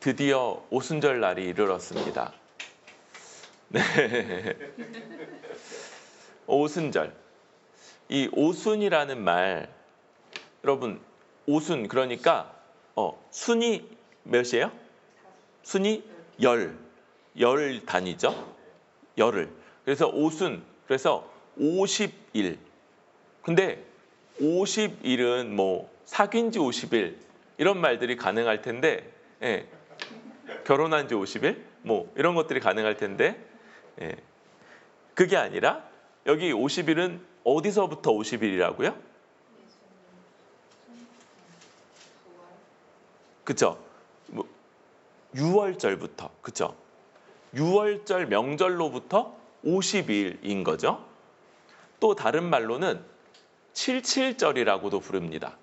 드디어 오순절 날이 이르렀습니다. 네. 오순절. 이 오순이라는 말, 여러분, 오순, 그러니까, 순이 몇이에요? 순이 열 단위죠? 열을. 그래서 오순, 그래서 50일. 근데 50일은 뭐, 사귄 지 50일, 이런 말들이 가능할 텐데, 예. 결혼한 지 50일? 뭐 이런 것들이 가능할 텐데 그게 아니라 여기 50일은 어디서부터 50일이라고요? 그쵸? 뭐 6월절부터, 그쵸? 6월절 명절로부터 50일인 거죠. 또 다른 말로는 77절이라고도 부릅니다.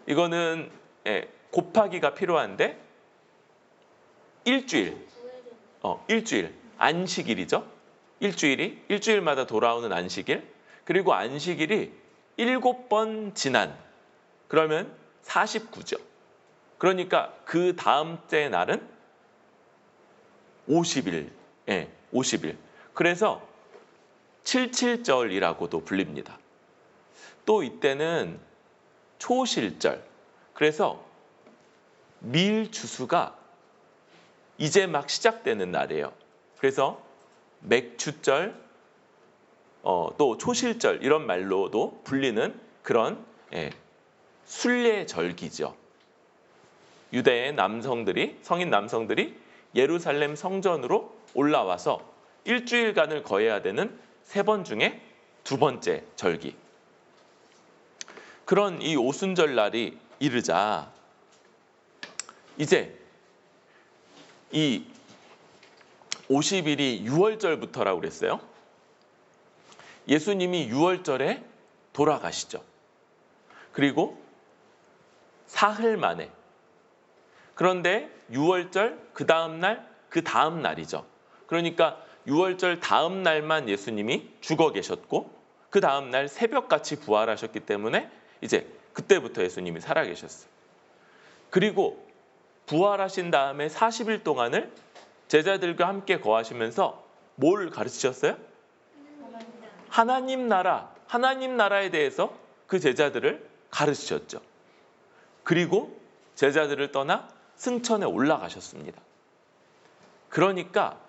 이거는 곱하기가 필요한데 일주일, 안식일이죠. 일주일마다 돌아오는 안식일. 그리고 안식일이 7번 지난, 그러면 49죠. 그러니까 그 다음 째 날은 50일, 50일. 그래서 77절이라고도 불립니다. 또 이때는 초실절. 그래서 밀주수가 이제 막 시작되는 날이에요. 그래서 맥추절, 또 초실절 이런 말로도 불리는 그런 순례절기죠. 유대의 남성들이, 성인 남성들이 예루살렘 성전으로 올라와서 일주일간을 거해야 되는 3번 중에 2번째 절기. 그런 이 오순절 날이 이르자 이제 이 50일이 6월절부터라고 그랬어요. 예수님이 6월절에 돌아가시죠. 그리고 사흘 만에. 그런데 6월절 그 다음 날이죠. 그러니까 6월절 다음 날만 예수님이 죽어 계셨고 그 다음 날 새벽같이 부활하셨기 때문에 이제 그때부터 예수님이 살아계셨어요. 그리고 부활하신 다음에 40일 동안을 제자들과 함께 거하시면서 뭘 가르치셨어요? 하나님 나라에 대해서 그 제자들을 가르치셨죠. 그리고 제자들을 떠나 승천에 올라가셨습니다. 그러니까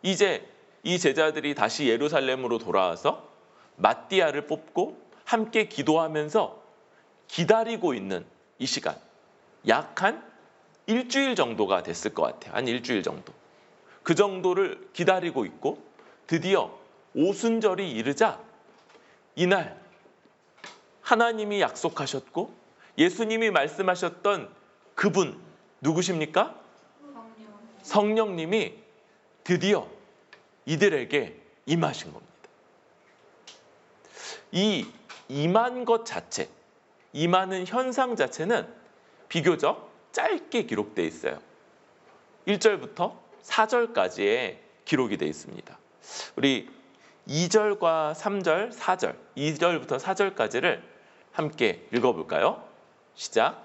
이제 이 제자들이 다시 예루살렘으로 돌아와서 마띠아를 뽑고 함께 기도하면서 기다리고 있는 이 시간, 약 한 일주일 정도가 됐을 것 같아요. 한 일주일 정도. 그 정도를 기다리고 있고 드디어 오순절이 이르자 이날 하나님이 약속하셨고 예수님이 말씀하셨던 그분 누구십니까? 성령님이 드디어 이들에게 임하신 겁니다. 이 임한 것 자체, 임하는 현상 자체는 비교적 짧게 기록되어 있어요. 1절부터 4절까지의 기록이 되어 있습니다. 우리 2절과 3절, 4절, 2절부터 4절까지를 함께 읽어볼까요? 시작.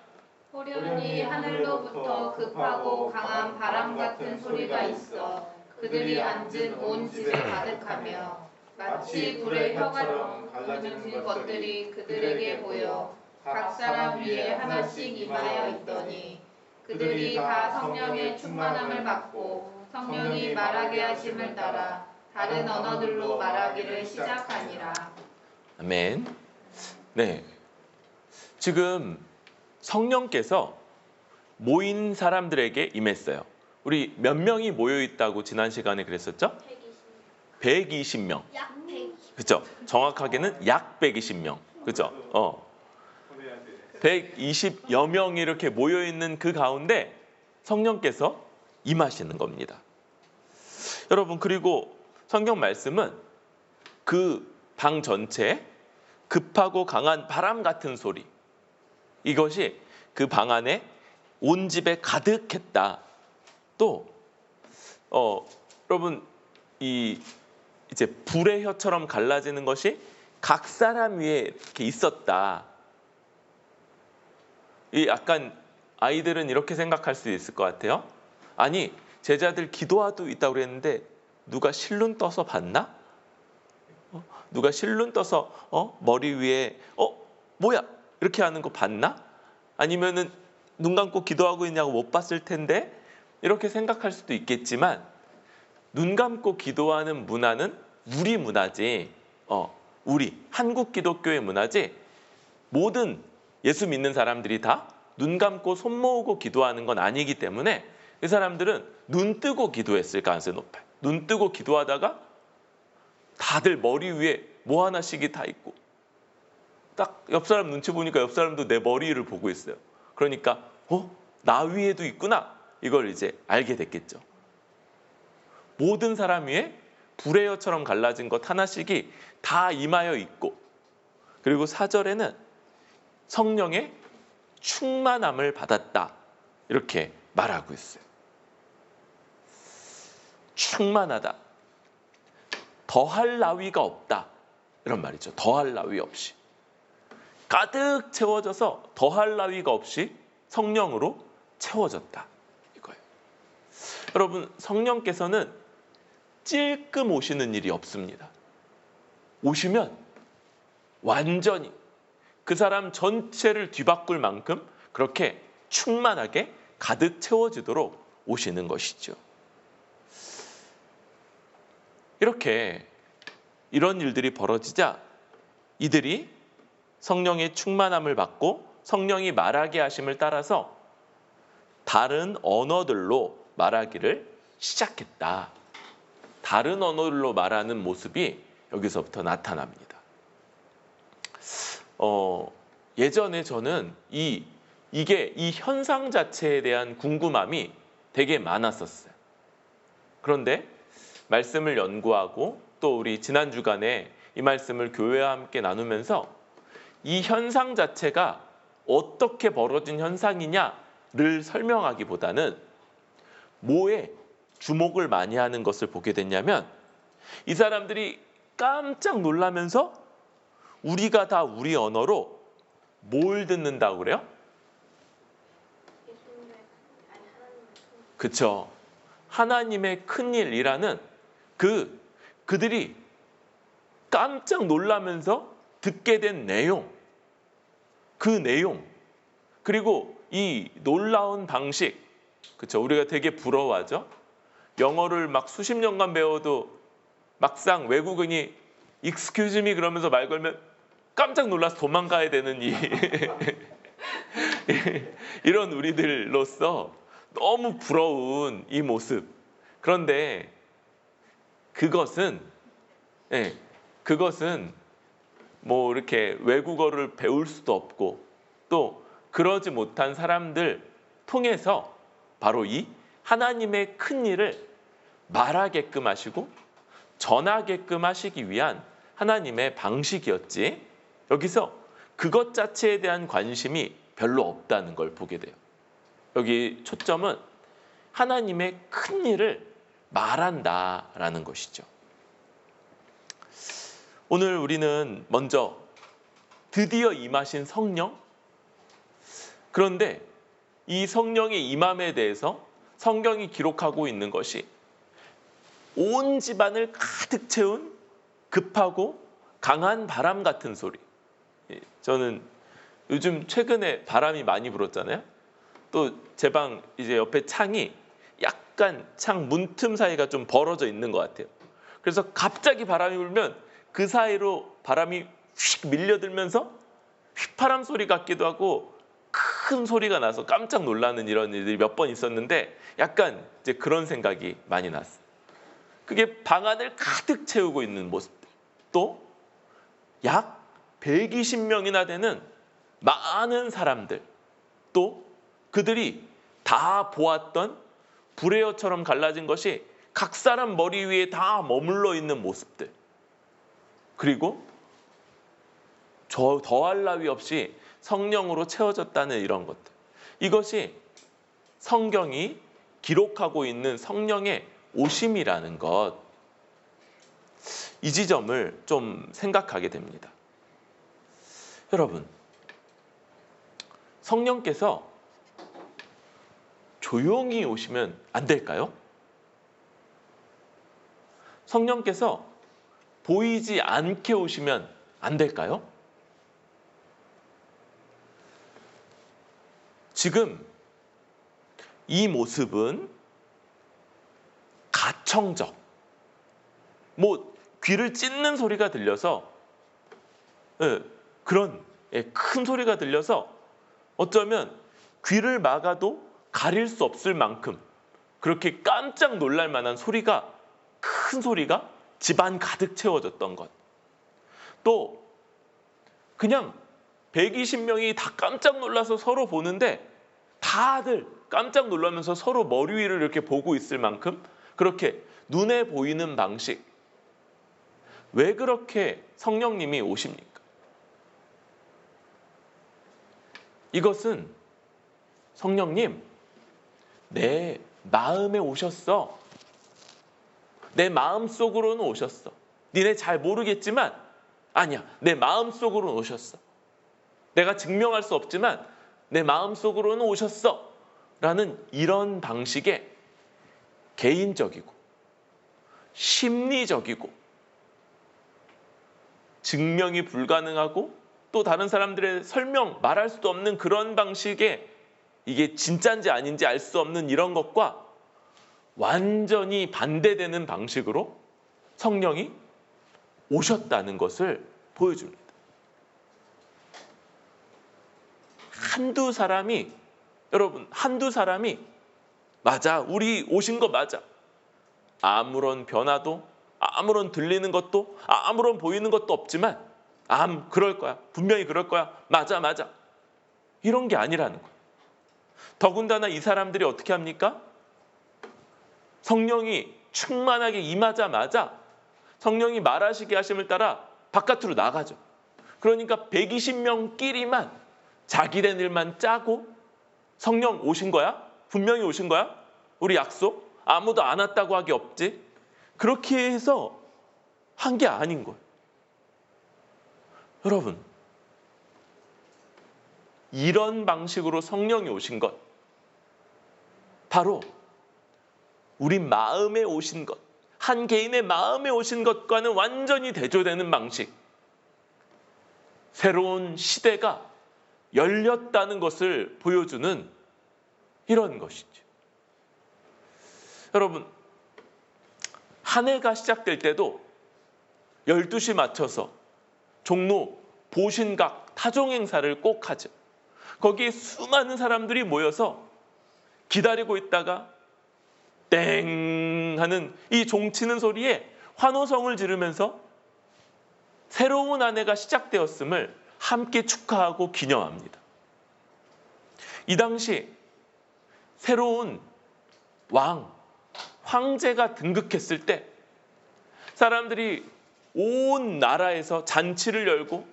호련히 하늘로부터 급하고 강한 바람 같은 소리가 있어 그들이 앉은 온 집에 가득하며 마치 불의 혀처럼 갈라지는 것들이 그들에게 보여 각 사람 위에 하나씩 임하여 있더니 그들이 다 성령의 충만함을 받고 성령이 말하게 하심을 따라 다른 언어들로 말하기를 시작하니라. 아멘. 네. 지금 성령께서 모인 사람들에게 임했어요. 우리 몇 명이 모여 있다고 지난 시간에 그랬었죠? 120명. 약 120. 그렇죠. 정확하게는 약 120명. 그렇죠. 120여 명이 이렇게 모여 있는 그 가운데 성령께서 임하시는 겁니다. 여러분, 그리고 성경 말씀은 그 방 전체에 급하고 강한 바람 같은 소리, 이것이 그 방 안에 온 집에 가득했다. 또 여러분, 이제 불의 혀처럼 갈라지는 것이 각 사람 위에 이렇게 있었다. 이 약간 아이들은 이렇게 생각할 수 있을 것 같아요. 아니 제자들 기도화도 있다고 그랬는데 누가 실눈 떠서 봤나? 누가 실눈 떠서 머리 위에 뭐야 이렇게 하는 거 봤나? 아니면은 눈 감고 기도하고 있냐고 못 봤을 텐데 이렇게 생각할 수도 있겠지만 눈 감고 기도하는 문화는 우리 문화지. 우리 한국 기독교의 문화지. 모든 예수 믿는 사람들이 다 눈 감고 손 모으고 기도하는 건 아니기 때문에 이 사람들은 눈 뜨고 기도했을 가능성이 높아요. 눈 뜨고 기도하다가 다들 머리 위에 뭐 하나씩이 다 있고 딱 옆 사람 눈치 보니까 옆 사람도 내 머리를 보고 있어요. 그러니까 나 위에도 있구나. 이걸 이제 알게 됐겠죠. 모든 사람 위에 불의 여처럼 갈라진 것 하나씩이 다 임하여 있고 그리고 4절에는 성령의 충만함을 받았다. 이렇게 말하고 있어요. 충만하다. 더할 나위가 없다. 이런 말이죠. 더할 나위 없이. 가득 채워져서 더할 나위가 없이 성령으로 채워졌다. 이거예요. 여러분, 성령께서는 찔끔 오시는 일이 없습니다. 오시면 완전히 그 사람 전체를 뒤바꿀 만큼 그렇게 충만하게 가득 채워지도록 오시는 것이죠. 이렇게 이런 일들이 벌어지자 이들이 성령의 충만함을 받고 성령이 말하게 하심을 따라서 다른 언어들로 말하기를 시작했다. 다른 언어로 말하는 모습이 여기서부터 나타납니다. 예전에 저는 이게 이 현상 자체에 대한 궁금함이 되게 많았었어요. 그런데 말씀을 연구하고 또 우리 지난 주간에 이 말씀을 교회와 함께 나누면서 이 현상 자체가 어떻게 벌어진 현상이냐를 설명하기보다는 뭐에 주목을 많이 하는 것을 보게 됐냐면 이 사람들이 깜짝 놀라면서 우리가 다 우리 언어로 뭘 듣는다고 그래요? 그쵸. 하나님의 큰일이라는 그들이 깜짝 놀라면서 듣게 된 내용, 그 내용, 그리고 이 놀라운 방식, 그쵸. 우리가 되게 부러워하죠. 영어를 막 수십 년간 배워도 막상 외국인이 excuse me 그러면서 말 걸면 깜짝 놀라서 도망가야 되는 이런 우리들로서 너무 부러운 이 모습. 그런데 그것은 뭐 이렇게 외국어를 배울 수도 없고 또 그러지 못한 사람들 통해서 바로 이 하나님의 큰 일을 말하게끔 하시고 전하게끔 하시기 위한 하나님의 방식이었지 여기서 그것 자체에 대한 관심이 별로 없다는 걸 보게 돼요. 여기 초점은 하나님의 큰 일을 말한다라는 것이죠. 오늘 우리는 먼저 드디어 임하신 성령, 그런데 이 성령의 임함에 대해서 성경이 기록하고 있는 것이 온 집안을 가득 채운 급하고 강한 바람 같은 소리. 저는 요즘 최근에 바람이 많이 불었잖아요. 또 제 방 이제 옆에 창이 약간 창 문틈 사이가 좀 벌어져 있는 것 같아요. 그래서 갑자기 바람이 불면 그 사이로 바람이 휙 밀려들면서 휘파람 소리 같기도 하고 큰 소리가 나서 깜짝 놀라는 이런 일들이 몇 번 있었는데 약간 이제 그런 생각이 많이 났어요. 그게 방 안을 가득 채우고 있는 모습들. 또 약 120명이나 되는 많은 사람들. 또 그들이 다 보았던 불의 여처럼 갈라진 것이 각 사람 머리 위에 다 머물러 있는 모습들. 그리고 더할 나위 없이 성령으로 채워졌다는 이런 것들. 이것이 성경이 기록하고 있는 성령의 오심이라는 것. 이 지점을 좀 생각하게 됩니다. 여러분, 성령께서 조용히 오시면 안 될까요? 성령께서 보이지 않게 오시면 안 될까요? 지금 이 모습은 가청적, 귀를 찢는 소리가 들려서 그런 큰 소리가 들려서 어쩌면 귀를 막아도 가릴 수 없을 만큼 그렇게 깜짝 놀랄 만한 소리가, 큰 소리가 집안 가득 채워졌던 것. 또 그냥 120명이 다 깜짝 놀라서 서로 보는데 다들 깜짝 놀라면서 서로 머리 위를 이렇게 보고 있을 만큼 그렇게 눈에 보이는 방식. 왜 그렇게 성령님이 오십니까? 이것은 성령님, 내 마음에 오셨어. 내 마음속으로는 오셨어. 니네 잘 모르겠지만 아니야, 내 마음속으로는 오셨어. 내가 증명할 수 없지만 내 마음속으로는 오셨어. 라는 이런 방식의 개인적이고 심리적이고 증명이 불가능하고 또 다른 사람들의 말할 수도 없는 그런 방식의, 이게 진짜인지 아닌지 알 수 없는 이런 것과 완전히 반대되는 방식으로 성령이 오셨다는 것을 보여줍니다. 여러분, 한두 사람이 맞아, 우리 오신 거 맞아. 아무런 변화도, 아무런 들리는 것도, 아무런 보이는 것도 없지만 그럴 거야. 분명히 그럴 거야. 맞아. 이런 게 아니라는 거예요. 더군다나 이 사람들이 어떻게 합니까? 성령이 충만하게 임하자마자 성령이 말하시게 하심을 따라 바깥으로 나가죠. 그러니까 120명끼리만 자기네 일만 짜고 성령 오신 거야? 분명히 오신 거야? 우리 약속? 아무도 안 왔다고 하기 없지? 그렇게 해서 한 게 아닌 거예요. 여러분, 이런 방식으로 성령이 오신 것, 바로 우리 마음에 오신 것, 한 개인의 마음에 오신 것과는 완전히 대조되는 방식. 새로운 시대가 열렸다는 것을 보여주는 이런 것이죠. 여러분, 한 해가 시작될 때도 12시 맞춰서 종로, 보신각, 타종행사를 꼭 하죠. 거기에 수많은 사람들이 모여서 기다리고 있다가 땡 하는 이 종치는 소리에 환호성을 지르면서 새로운 한 해가 시작되었음을 함께 축하하고 기념합니다. 이 당시 새로운 황제가 등극했을 때 사람들이 온 나라에서 잔치를 열고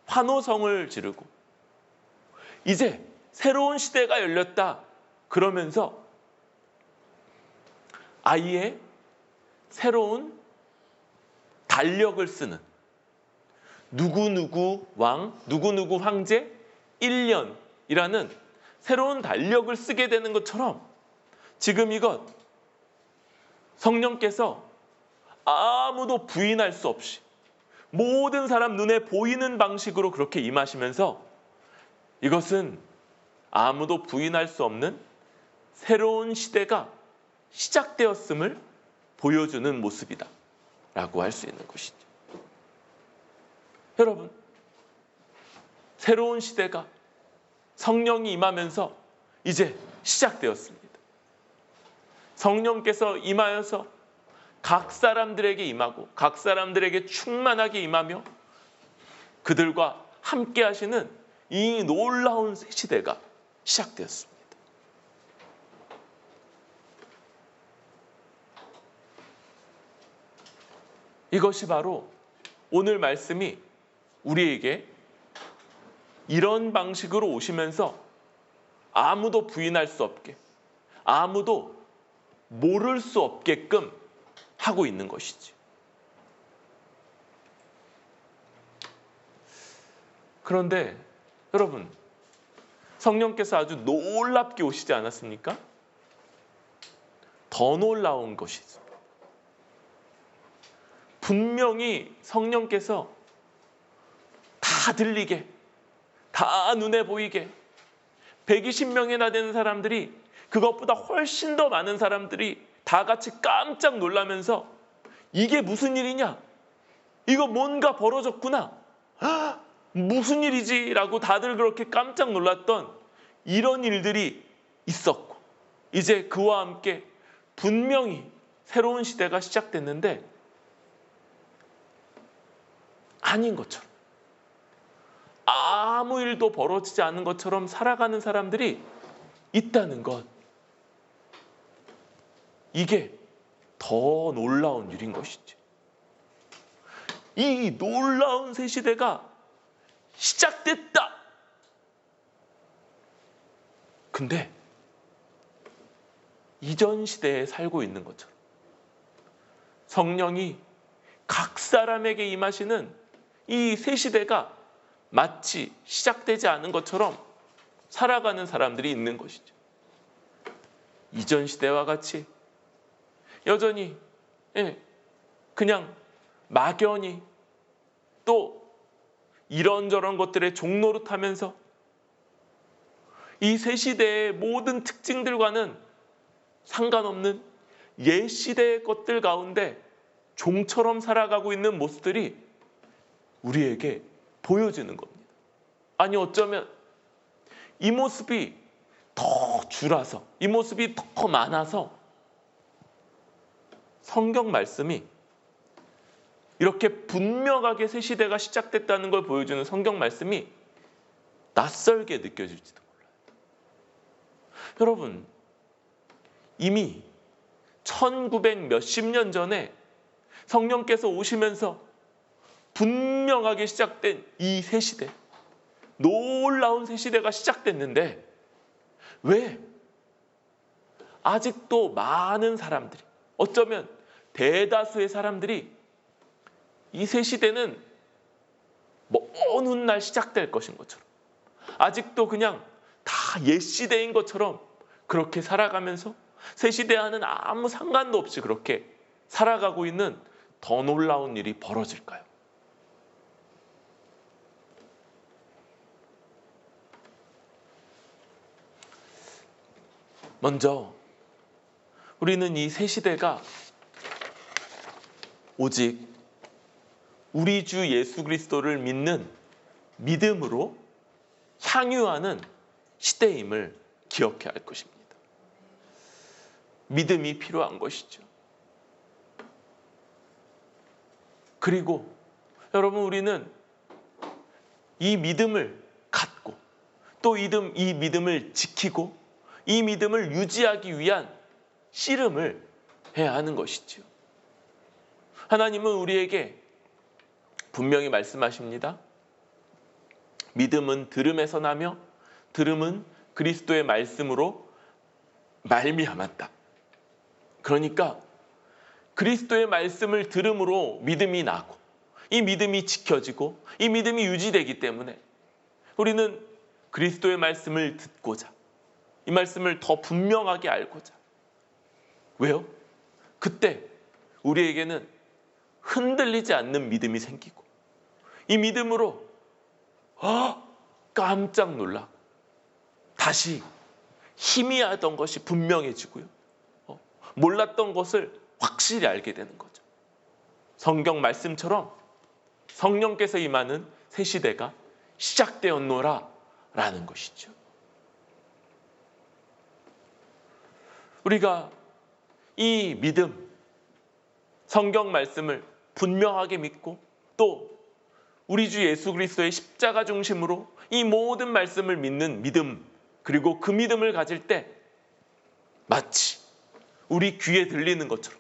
환호성을 지르고 이제 새로운 시대가 열렸다 그러면서 아예 새로운 달력을 쓰는 누구누구 왕, 누구누구 황제 1년이라는 새로운 달력을 쓰게 되는 것처럼 지금 이것 성령께서 아무도 부인할 수 없이 모든 사람 눈에 보이는 방식으로 그렇게 임하시면서 이것은 아무도 부인할 수 없는 새로운 시대가 시작되었음을 보여주는 모습이다 라고 할 수 있는 것이죠. 여러분, 새로운 시대가 성령이 임하면서 이제 시작되었습니다. 성령께서 임하여서 각 사람들에게 임하고 각 사람들에게 충만하게 임하며 그들과 함께 하시는 이 놀라운 시대가 시작되었습니다. 이것이 바로 오늘 말씀이 우리에게 이런 방식으로 오시면서 아무도 부인할 수 없게, 아무도 모를 수 없게끔 하고 있는 것이지. 그런데 여러분, 성령께서 아주 놀랍게 오시지 않았습니까? 더 놀라운 것이 있습니다. 분명히 성령께서 다 들리게, 다 눈에 보이게 120명이나 되는 사람들이, 그것보다 훨씬 더 많은 사람들이 다 같이 깜짝 놀라면서 이게 무슨 일이냐? 이거 뭔가 벌어졌구나. 무슨 일이지? 라고 다들 그렇게 깜짝 놀랐던 이런 일들이 있었고, 이제 그와 함께 분명히 새로운 시대가 시작됐는데 아닌 것처럼, 아무 일도 벌어지지 않은 것처럼 살아가는 사람들이 있다는 것, 이게 더 놀라운 일인 것이지. 이 놀라운 새 시대가 시작됐다. 근데 이전 시대에 살고 있는 것처럼 성령이 각 사람에게 임하시는 이 새 시대가 마치 시작되지 않은 것처럼 살아가는 사람들이 있는 것이죠. 이전 시대와 같이 여전히 그냥 막연히 또 이런저런 것들의 종노릇하면서 이 새 시대의 모든 특징들과는 상관없는 옛 시대의 것들 가운데 종처럼 살아가고 있는 모습들이 우리에게 보여지는 겁니다. 아니 어쩌면 이 모습이 더 줄어서, 이 모습이 더 많아서 성경 말씀이 이렇게 분명하게 새 시대가 시작됐다는 걸 보여주는 성경 말씀이 낯설게 느껴질지도 몰라요. 여러분, 이미 1900 몇십 년 전에 성령께서 오시면서 분명하게 시작된 이 새 시대, 놀라운 새 시대가 시작됐는데 왜 아직도 많은 사람들이, 어쩌면 대다수의 사람들이 이 새 시대는 먼 훗날 시작될 것인 것처럼, 아직도 그냥 다 옛 시대인 것처럼 그렇게 살아가면서 새 시대와는 아무 상관도 없이 그렇게 살아가고 있는 더 놀라운 일이 벌어질까요? 먼저 우리는 이 새 시대가 오직 우리 주 예수 그리스도를 믿는 믿음으로 향유하는 시대임을 기억해야 할 것입니다. 믿음이 필요한 것이죠. 그리고 여러분, 우리는 이 믿음을 갖고 또 이 믿음을 지키고 이 믿음을 유지하기 위한 씨름을 해야 하는 것이죠. 하나님은 우리에게 분명히 말씀하십니다. 믿음은 들음에서 나며 들음은 그리스도의 말씀으로 말미암았다. 그러니까 그리스도의 말씀을 들음으로 믿음이 나고 이 믿음이 지켜지고 이 믿음이 유지되기 때문에 우리는 그리스도의 말씀을 듣고자, 이 말씀을 더 분명하게 알고자. 왜요? 그때 우리에게는 흔들리지 않는 믿음이 생기고 이 믿음으로 깜짝 놀라 다시 희미하던 것이 분명해지고요. 몰랐던 것을 확실히 알게 되는 거죠. 성경 말씀처럼 성령께서 임하는 새 시대가 시작되었노라 라는 것이죠. 우리가 이 믿음, 성경 말씀을 분명하게 믿고 또 우리 주 예수 그리스도의 십자가 중심으로 이 모든 말씀을 믿는 믿음, 그리고 그 믿음을 가질 때 마치 우리 귀에 들리는 것처럼,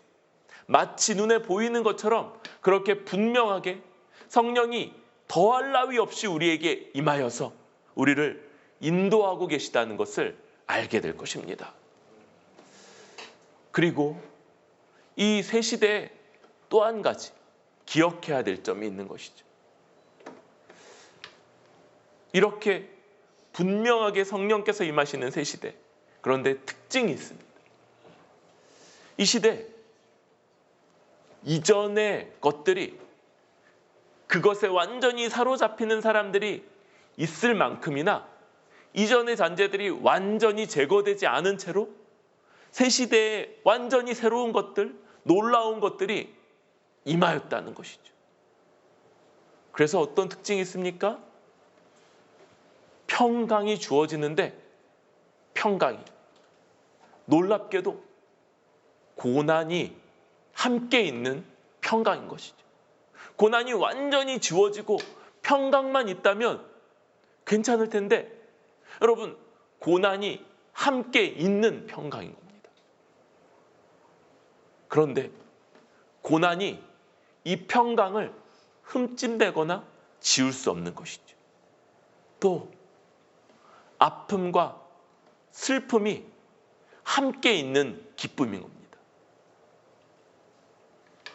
마치 눈에 보이는 것처럼 그렇게 분명하게 성령이 더할 나위 없이 우리에게 임하여서 우리를 인도하고 계시다는 것을 알게 될 것입니다. 그리고 이 새 시대에 또 한 가지 기억해야 될 점이 있는 것이죠. 이렇게 분명하게 성령께서 임하시는 새 시대. 그런데 특징이 있습니다. 이 시대 이전의 것들이 그것에 완전히 사로잡히는 사람들이 있을 만큼이나 이전의 잔재들이 완전히 제거되지 않은 채로 새 시대에 완전히 새로운 것들, 놀라운 것들이 임하였다는 것이죠. 그래서 어떤 특징이 있습니까? 평강이 주어지는데 평강이 놀랍게도 고난이 함께 있는 평강인 것이죠. 고난이 완전히 지워지고 평강만 있다면 괜찮을 텐데 여러분, 고난이 함께 있는 평강인 겁니다. 그런데 고난이 이 평강을 흠집내거나 지울 수 없는 것이죠. 또 아픔과 슬픔이 함께 있는 기쁨인 겁니다.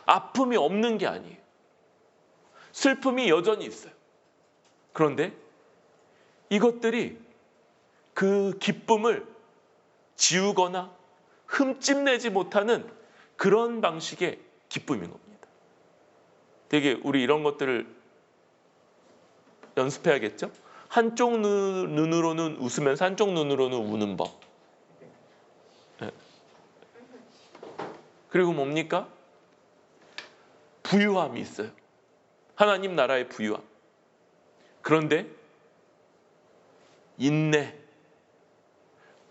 아픔이 없는 게 아니에요. 슬픔이 여전히 있어요. 그런데 이것들이 그 기쁨을 지우거나 흠집내지 못하는 그런 방식의 기쁨인 겁니다. 되게 우리 이런 것들을 연습해야겠죠? 한쪽 눈으로는 웃으면서 한쪽 눈으로는 우는 법. 네. 그리고 뭡니까? 부유함이 있어요. 하나님 나라의 부유함. 그런데 인내,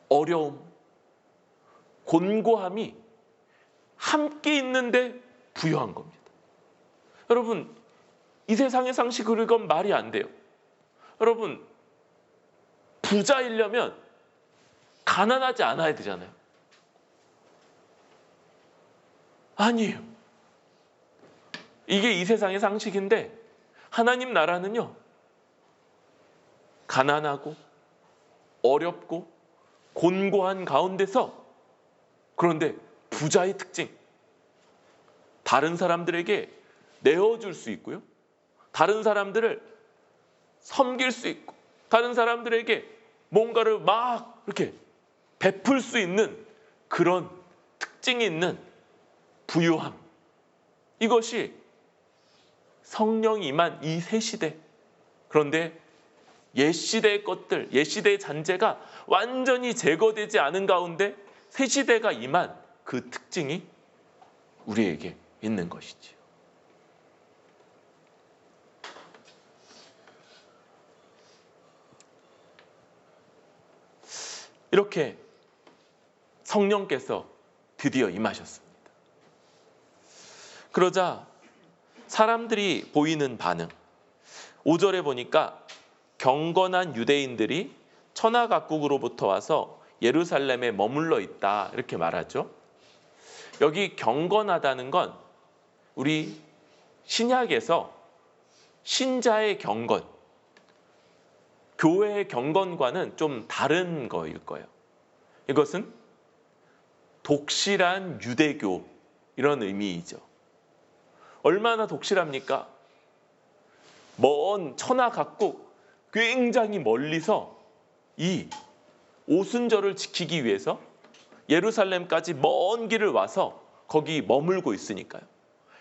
어려움, 곤고함이 함께 있는데 부유한 겁니다. 여러분, 이 세상의 상식으로 이건 말이 안 돼요. 여러분, 부자이려면 가난하지 않아야 되잖아요. 아니에요. 이게 이 세상의 상식인데 하나님 나라는요, 가난하고 어렵고 곤고한 가운데서, 그런데 부자의 특징, 다른 사람들에게 내어줄 수 있고요, 다른 사람들을 섬길 수 있고, 다른 사람들에게 뭔가를 막 이렇게 베풀 수 있는 그런 특징이 있는 부유함. 이것이 성령이 임한 이 새 시대. 그런데 옛 시대의 것들, 옛 시대의 잔재가 완전히 제거되지 않은 가운데 새 시대가 임한 그 특징이 우리에게 있는 것이지요. 이렇게 성령께서 드디어 임하셨습니다. 그러자 사람들이 보이는 반응, 5절에 보니까 경건한 유대인들이 천하각국으로부터 와서 예루살렘에 머물러 있다, 이렇게 말하죠. 여기 경건하다는 건 우리 신약에서 신자의 경건, 교회의 경건과는 좀 다른 거일 거예요. 이것은 독실한 유대교, 이런 의미이죠. 얼마나 독실합니까? 먼 천하각국, 굉장히 멀리서 이 오순절을 지키기 위해서 예루살렘까지 먼 길을 와서 거기 머물고 있으니까요.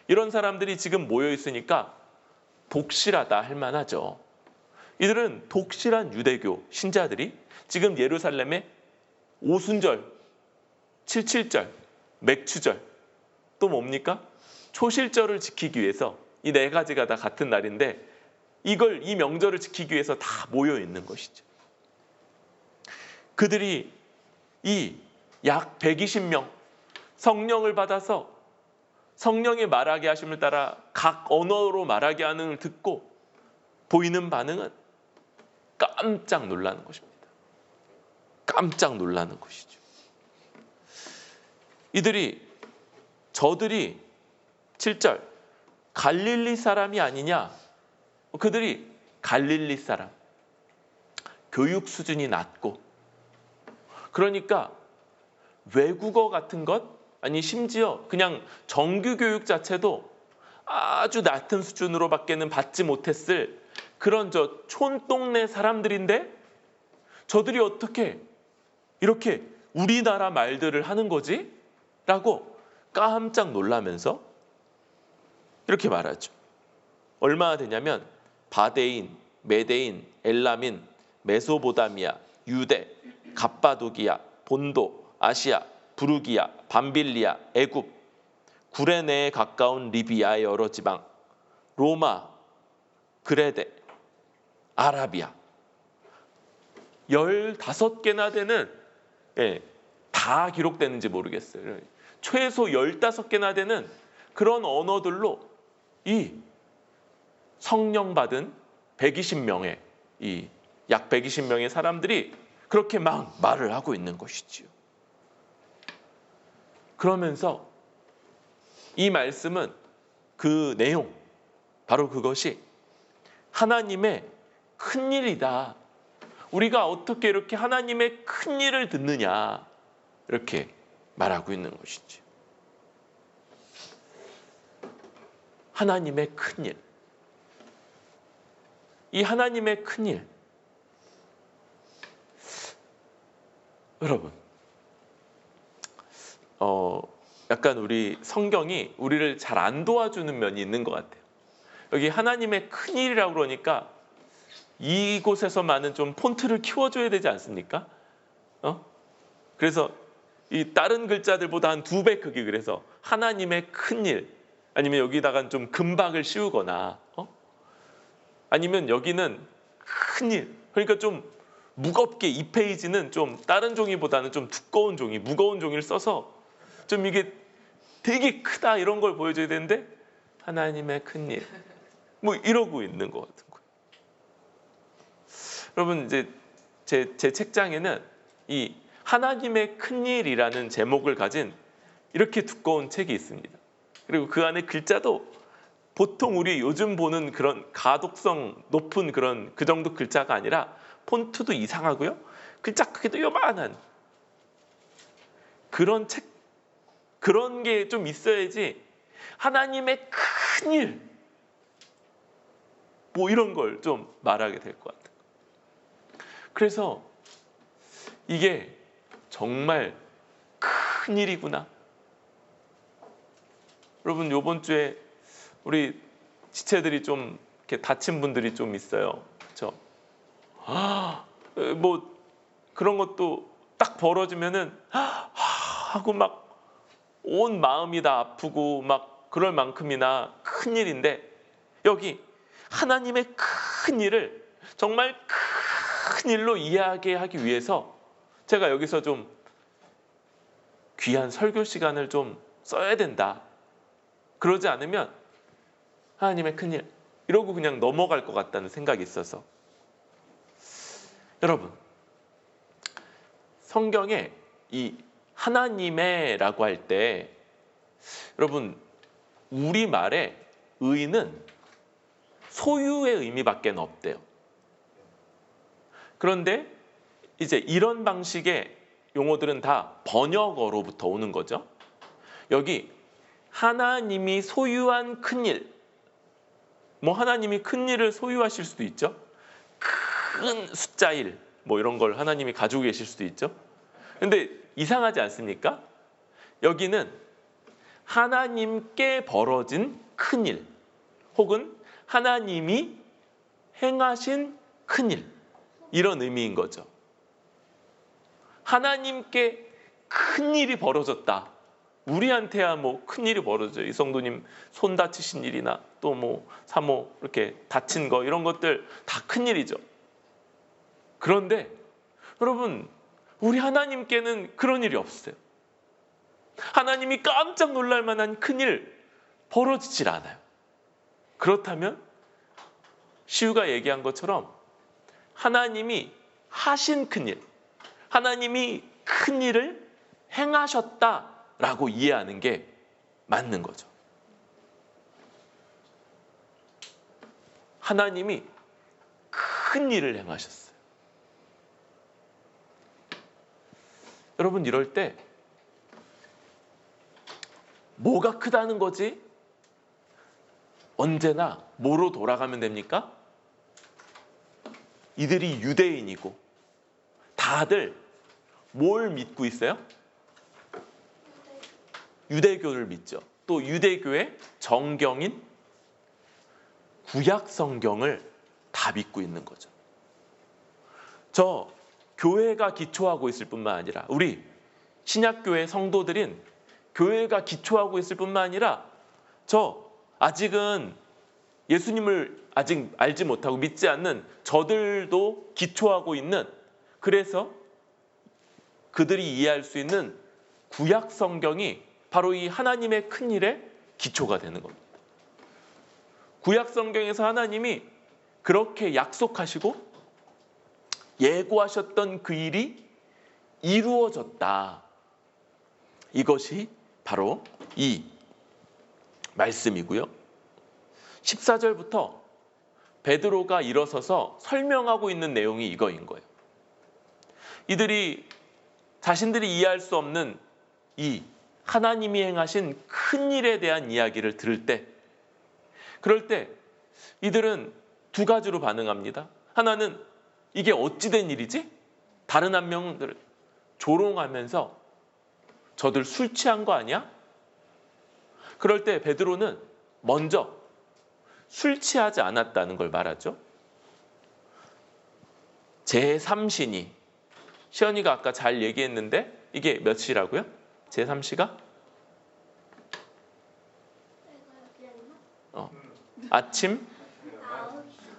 이런 사람들이 지금 모여 있으니까 독실하다 할 만하죠. 이들은 독실한 유대교 신자들이 지금 예루살렘에 오순절, 77절, 맥추절, 또 뭡니까? 초실절을 지키기 위해서, 이 네 가지가 다 같은 날인데 이 명절을 지키기 위해서 다 모여 있는 것이죠. 그들이 이 약 120명 성령을 받아서 성령의 말하게 하심을 따라 각 언어로 말하게 하는 걸 듣고 보이는 반응은 깜짝 놀라는 것입니다. 깜짝 놀라는 것이죠. 저들이 7절, 갈릴리 사람이 아니냐? 그들이 갈릴리 사람, 교육 수준이 낮고, 그러니까 외국어 같은 것, 아니 심지어 그냥 정규 교육 자체도 아주 낮은 수준으로밖에는 받지 못했을 그런 촌동네 사람들인데 저들이 어떻게 이렇게 우리나라 말들을 하는 거지? 라고 깜짝 놀라면서 이렇게 말하죠. 얼마나 되냐면 바데인, 메데인, 엘라민, 메소보다미아, 유대, 갑바도기아, 본도, 아시아, 부르기아, 밤빌리아, 애굽, 구레네에 가까운 리비아의 여러 지방, 로마, 그레데, 아라비아 15개나 되는 다 기록되는지 모르겠어요. 최소 15개나 되는 그런 언어들로 이 성령 받은 120명의 약 120명의 사람들이 그렇게 막 말을 하고 있는 것이지요. 그러면서 이 말씀은 그 내용, 바로 그것이 하나님의 큰 일이다. 우리가 어떻게 이렇게 하나님의 큰 일을 듣느냐, 이렇게 말하고 있는 것이지. 하나님의 큰 일. 이 하나님의 큰 일. 여러분, 약간 우리 성경이 우리를 잘 안 도와주는 면이 있는 것 같아요. 여기 하나님의 큰 일이라고 그러니까 이곳에서만은 좀 폰트를 키워줘야 되지 않습니까? 그래서 이 다른 글자들보다 한 2배 크기, 그래서 하나님의 큰 일, 아니면 여기다가 좀 금박을 씌우거나, 아니면 여기는 큰 일, 그러니까 좀 무겁게, 이 페이지는 좀 다른 종이보다는 좀 두꺼운 종이, 무거운 종이를 써서 좀 이게 되게 크다 이런 걸 보여줘야 되는데 하나님의 큰 일, 뭐 이러고 있는 것 같은 거예요. 여러분, 이제 제 책장에는 이 하나님의 큰 일이라는 제목을 가진 이렇게 두꺼운 책이 있습니다. 그리고 그 안에 글자도 보통 우리 요즘 보는 그런 가독성 높은 그런 그 정도 글자가 아니라 폰트도 이상하고요, 글자 크기도 요만한 그런 책, 그런 게 좀 있어야지 하나님의 큰 일, 뭐 이런 걸 좀 말하게 될 것 같아요. 그래서 이게 정말 큰 일이구나. 여러분, 요번 주에 우리 지체들이 좀 이렇게 다친 분들이 좀 있어요. 그렇죠? 뭐 그런 것도 딱 벌어지면은 하고 막 온 마음이 다 아프고 막 그럴 만큼이나 큰 일인데, 여기 하나님의 큰 일을 정말 큰 일로 이해하게 하기 위해서 제가 여기서 좀 귀한 설교 시간을 좀 써야 된다. 그러지 않으면 하나님의 큰 일 이러고 그냥 넘어갈 것 같다는 생각이 있어서, 여러분, 성경에 이 하나님의라고 할 때, 여러분, 우리말에 의는 소유의 의미밖에 없대요. 그런데 이제 이런 방식의 용어들은 다 번역어로부터 오는 거죠. 여기 하나님이 소유한 큰일, 뭐 하나님이 큰일을 소유하실 수도 있죠. 큰 숫자 1, 뭐 이런 걸 하나님이 가지고 계실 수도 있죠. 근데 이상하지 않습니까? 여기는 하나님께 벌어진 큰일, 혹은 하나님이 행하신 큰일, 이런 의미인 거죠. 하나님께 큰일이 벌어졌다. 우리한테야 뭐 큰일이 벌어져요. 이 성도님 손 다치신 일이나 또 뭐 사모 이렇게 다친 거, 이런 것들 다 큰일이죠. 그런데 여러분, 우리 하나님께는 그런 일이 없어요. 하나님이 깜짝 놀랄 만한 큰일 벌어지질 않아요. 그렇다면 시우가 얘기한 것처럼 하나님이 하신 큰일, 하나님이 큰일을 행하셨다라고 이해하는 게 맞는 거죠. 하나님이 큰 일을 행하셨어요. 여러분, 이럴 때 뭐가 크다는 거지? 언제나 뭐로 돌아가면 됩니까? 이들이 유대인이고 다들 뭘 믿고 있어요? 유대교를 믿죠. 또 유대교의 정경인 구약 성경을 다 믿고 있는 거죠. 저 교회가 기초하고 있을 뿐만 아니라 우리 신약교회 성도들인 교회가 기초하고 있을 뿐만 아니라 저 아직은 예수님을 아직 알지 못하고 믿지 않는 저들도 기초하고 있는, 그래서 그들이 이해할 수 있는 구약 성경이 바로 이 하나님의 큰 일의 기초가 되는 겁니다. 구약 성경에서 하나님이 그렇게 약속하시고 예고하셨던 그 일이 이루어졌다. 이것이 바로 이 말씀이고요. 14절부터 베드로가 일어서서 설명하고 있는 내용이 이거인 거예요. 이들이 자신들이 이해할 수 없는 이 하나님이 행하신 큰 일에 대한 이야기를 들을 때, 그럴 때 이들은 두 가지로 반응합니다. 하나는 이게 어찌된 일이지? 다른 한 명은 조롱하면서 저들 술 취한 거 아니야? 그럴 때 베드로는 먼저 술 취하지 않았다는 걸 말하죠. 제3시니, 시연이가 아까 잘 얘기했는데 이게 몇 시라고요? 제3시가? 아침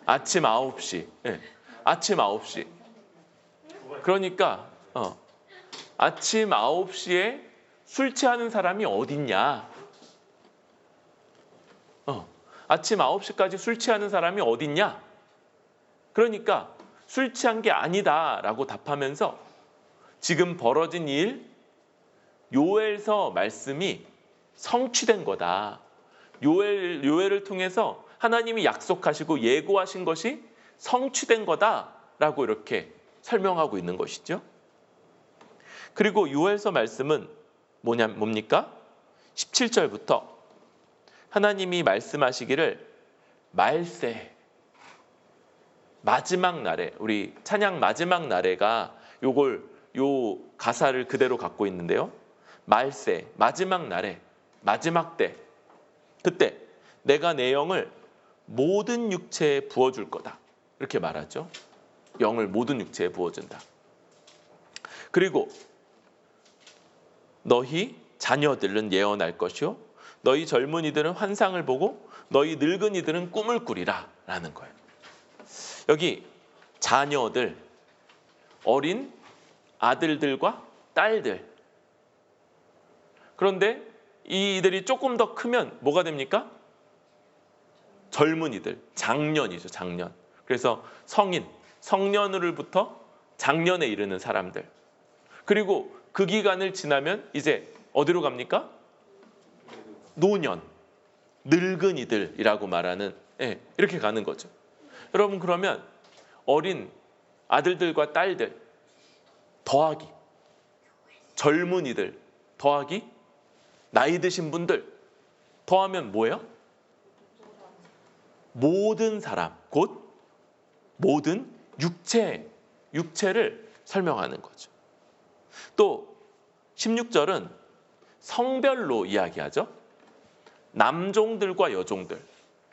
9시. 네. 아침 9시. 그러니까 아침 9시에 술 취하는 사람이 어딨냐? 아침 9시까지 술 취하는 사람이 어딨냐? 그러니까 술 취한 게 아니다라고 답하면서 지금 벌어진 일, 요엘서 말씀이 성취된 거다. 요엘을 통해서 하나님이 약속하시고 예고하신 것이 성취된 거다라고 이렇게 설명하고 있는 것이죠. 그리고 요엘서 말씀은 뭡니까? 17절부터 하나님이 말씀하시기를 말세, 마지막 날에, 우리 찬양 마지막 날에가 요 가사를 그대로 갖고 있는데요. 말세, 마지막 날에, 마지막 때, 그때 내가 내 영을 모든 육체에 부어줄 거다. 이렇게 말하죠. 영을 모든 육체에 부어준다. 그리고 너희 자녀들은 예언할 것이요, 너희 젊은이들은 환상을 보고 너희 늙은이들은 꿈을 꾸리라 라는 거예요. 여기 자녀들, 어린 아들들과 딸들. 그런데 이들이 조금 더 크면 뭐가 됩니까? 젊은이들, 장년이죠, 장년. 그래서 성인, 성년으로부터 장년에 이르는 사람들. 그리고 그 기간을 지나면 이제 어디로 갑니까? 노년, 늙은이들이라고 말하는, 이렇게 가는 거죠. 여러분, 그러면 어린 아들들과 딸들 더하기 젊은이들 더하기 나이 드신 분들 더하면 뭐예요? 모든 사람, 곧 모든 육체를 설명하는 거죠. 또 16절은 성별로 이야기하죠. 남종들과 여종들.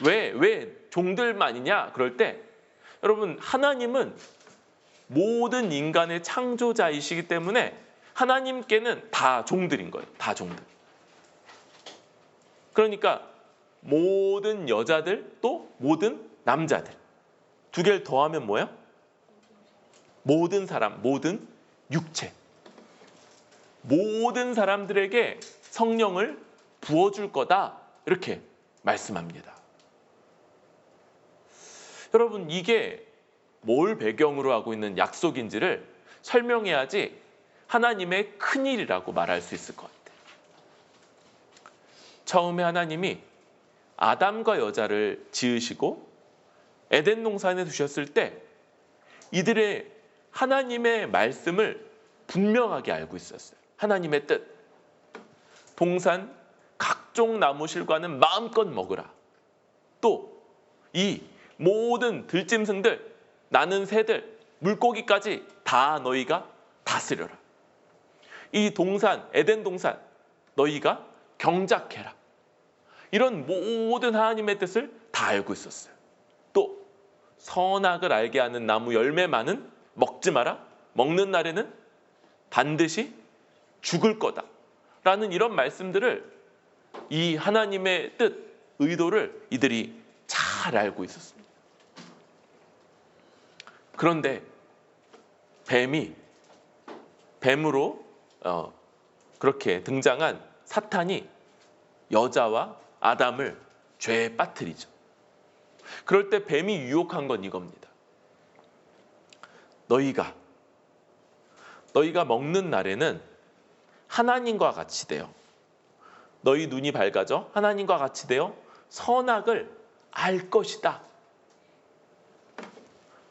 왜 종들만이냐? 그럴 때 여러분, 하나님은 모든 인간의 창조자이시기 때문에 하나님께는 다 종들인 거예요. 다 종들. 그러니까 모든 여자들 또 모든 남자들. 두 개를 더하면 뭐예요? 모든 사람, 모든 육체. 모든 사람들에게 성령을 부어줄 거다. 이렇게 말씀합니다. 여러분, 이게 뭘 배경으로 하고 있는 약속인지를 설명해야지 하나님의 큰일이라고 말할 수 있을 것 같아요. 처음에 하나님이 아담과 여자를 지으시고 에덴 동산에 두셨을 때 이들의 하나님의 말씀을 분명하게 알고 있었어요. 하나님의 뜻. 동산 각종 나무 실과는 마음껏 먹으라. 또 이 모든 들짐승들, 나는 새들, 물고기까지 다 너희가 다스려라. 이 동산, 에덴 동산 너희가 경작해라. 이런 모든 하나님의 뜻을 다 알고 있었어요. 또 선악을 알게 하는 나무 열매만은 먹지 마라. 먹는 날에는 반드시 죽을 거다. 라는 이런 말씀들을, 이 하나님의 뜻, 의도를 이들이 잘 알고 있었습니다. 그런데 뱀으로 그렇게 등장한 사탄이 여자와 아담을 죄에 빠뜨리죠. 그럴 때 뱀이 유혹한 건 이겁니다. 너희가 먹는 날에는 하나님과 같이 되어, 너희 눈이 밝아져 하나님과 같이 되어 선악을 알 것이다.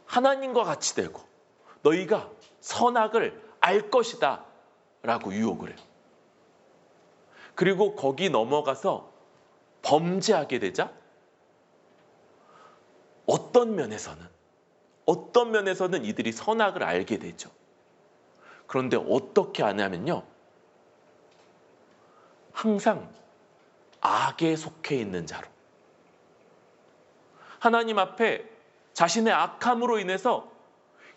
하나님과 같이 되고 너희가 선악을 알 것이다 라고 유혹을 해요. 그리고 거기 넘어가서 범죄하게 되자 어떤 면에서는 이들이 선악을 알게 되죠. 그런데 어떻게 아냐면요, 항상 악에 속해 있는 자로, 하나님 앞에 자신의 악함으로 인해서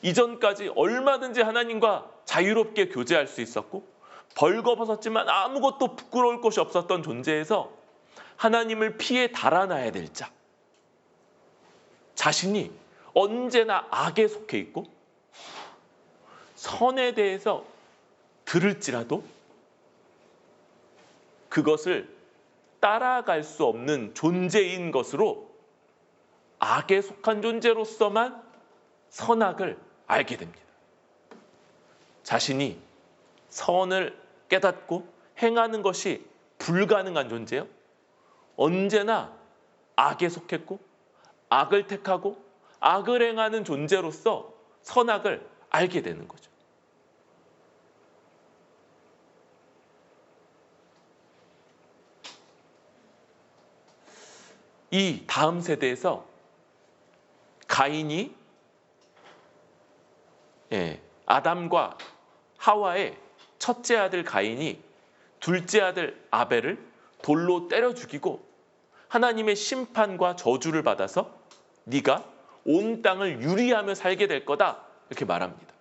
이전까지 얼마든지 하나님과 자유롭게 교제할 수 있었고 벌거벗었지만 아무것도 부끄러울 것이 없었던 존재에서 하나님을 피해 달아나야 될 자, 자신이 언제나 악에 속해 있고 선에 대해서 들을지라도 그것을 따라갈 수 없는 존재인 것으로, 악에 속한 존재로서만 선악을 알게 됩니다. 자신이 선을 깨닫고 행하는 것이 불가능한 존재요, 언제나 악에 속했고 악을 택하고 악을 행하는 존재로서 선악을 알게 되는 거죠. 이 다음 세대에서 가인이 아담과 하와의 첫째 아들 가인이 둘째 아들 아벨을 돌로 때려 죽이고 하나님의 심판과 저주를 받아서 네가 온 땅을 유리하며 살게 될 거다, 이렇게 말합니다.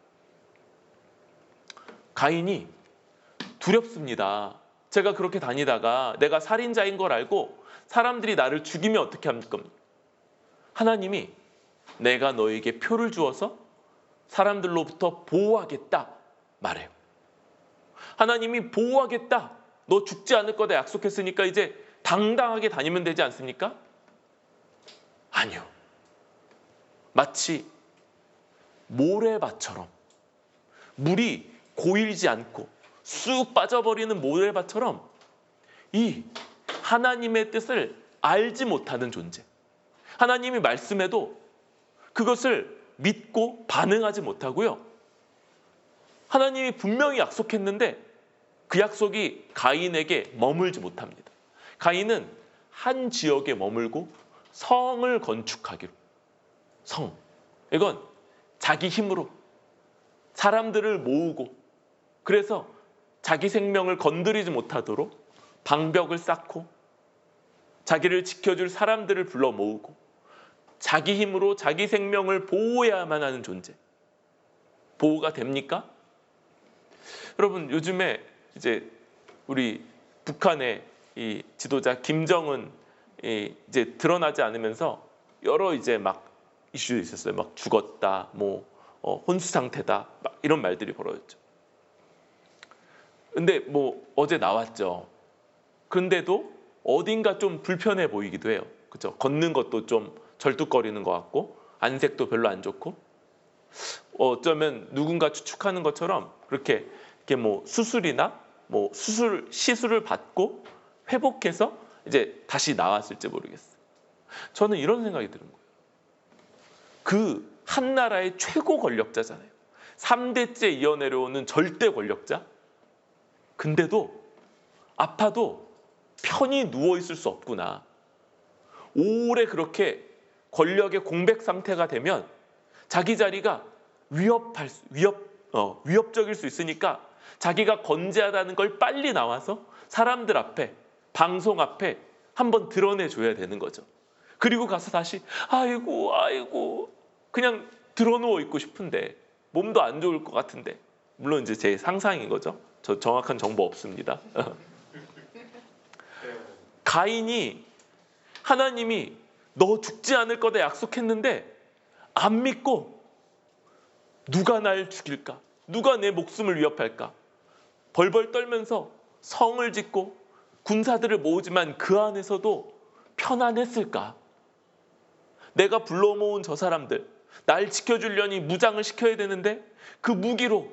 가인이 두렵습니다. 제가 그렇게 다니다가 내가 살인자인 걸 알고 사람들이 나를 죽이면 어떻게 할 겁니까? 하나님이 내가 너에게 표를 주어서 사람들로부터 보호하겠다 말해요. 하나님이 보호하겠다, 너 죽지 않을 거다 약속했으니까 이제 당당하게 다니면 되지 않습니까? 아니요. 마치 모래밭처럼, 물이 고이지 않고 쑥 빠져버리는 모래밭처럼 이 하나님의 뜻을 알지 못하는 존재, 하나님이 말씀해도 그것을 믿고 반응하지 못하고요, 하나님이 분명히 약속했는데 그 약속이 가인에게 머물지 못합니다. 가인은 한 지역에 머물고 성을 건축하기로, 이건 자기 힘으로 사람들을 모으고, 그래서 자기 생명을 건드리지 못하도록 방벽을 쌓고 자기를 지켜줄 사람들을 불러 모으고 자기 힘으로 자기 생명을 보호해야만 하는 존재. 보호가 됩니까? 여러분, 요즘에 이제 우리 북한의 이 지도자 김정은 이제 드러나지 않으면서 여러 이제 막 이슈 있었어요. 막 죽었다, 혼수 상태다, 막 이런 말들이 벌어졌죠. 근데 어제 나왔죠. 그런데도 어딘가 좀 불편해 보이기도 해요. 그렇죠? 걷는 것도 좀 절뚝거리는 것 같고 안색도 별로 안 좋고, 어쩌면 누군가 추측하는 것처럼 그렇게 수술이나 시술을 받고 회복해서 이제 다시 나왔을지 모르겠어요. 저는 이런 생각이 드는 거예요. 그 한 나라의 최고 권력자잖아요. 3대째 이어내려오는 절대 권력자. 근데도 아파도 편히 누워있을 수 없구나. 오래 그렇게 권력의 공백 상태가 되면 자기 자리가 위협적일 수 있으니까 자기가 건재하다는 걸 빨리 나와서 사람들 앞에, 방송 앞에 한번 드러내줘야 되는 거죠. 그리고 가서 다시 아이고 그냥 드러누워 있고 싶은데 몸도 안 좋을 것 같은데, 물론 이제 제 상상인 거죠. 저 정확한 정보 없습니다. 가인이 하나님이 너 죽지 않을 거다 약속했는데 안 믿고 누가 날 죽일까? 누가 내 목숨을 위협할까? 벌벌 떨면서 성을 짓고 군사들을 모으지만 그 안에서도 편안했을까? 내가 불러 모은 저 사람들, 날 지켜주려니 무장을 시켜야 되는데 그 무기로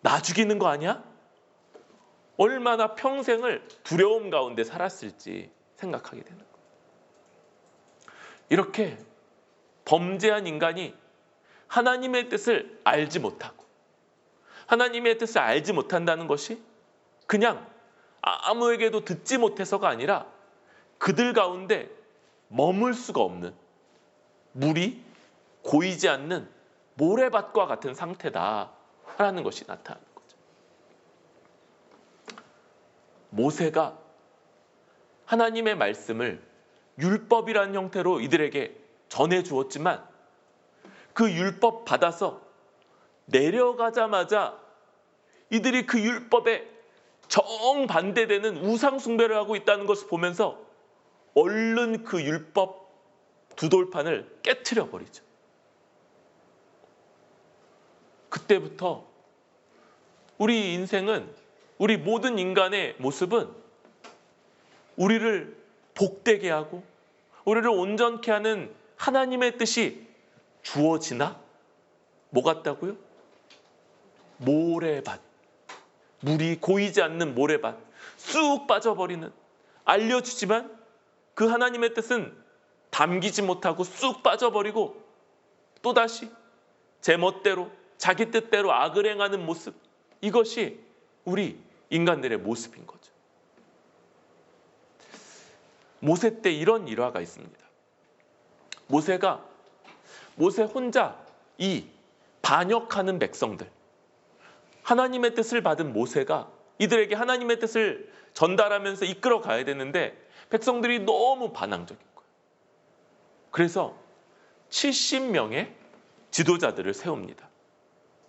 나 죽이는 거 아니야? 얼마나 평생을 두려움 가운데 살았을지 생각하게 되는 거예요. 이렇게 범죄한 인간이 하나님의 뜻을 알지 못하고, 하나님의 뜻을 알지 못한다는 것이 그냥 아무에게도 듣지 못해서가 아니라 그들 가운데 머물 수가 없는, 물이 고이지 않는 모래밭과 같은 상태다라는 것이 나타나는 거죠. 모세가 하나님의 말씀을 율법이라는 형태로 이들에게 전해 주었지만 그 율법 받아서 내려가자마자 이들이 그 율법에 정반대되는 우상 숭배를 하고 있다는 것을 보면서 얼른 그 율법 두 돌판을 깨트려 버리죠. 그때부터 우리 인생은, 우리 모든 인간의 모습은 우리를 복되게 하고 우리를 온전케 하는 하나님의 뜻이 주어지나? 뭐 같다고요? 모래밭. 물이 고이지 않는 모래밭. 쑥 빠져버리는, 알려주지만 그 하나님의 뜻은 담기지 못하고 쑥 빠져버리고 또다시 제 멋대로 자기 뜻대로 악을 행하는 모습, 이것이 우리 인간들의 모습인 거죠. 모세 때 이런 일화가 있습니다. 모세 혼자 이 반역하는 백성들, 하나님의 뜻을 받은 모세가 이들에게 하나님의 뜻을 전달하면서 이끌어 가야 되는데 백성들이 너무 반항적인 거예요. 그래서 70명의 지도자들을 세웁니다.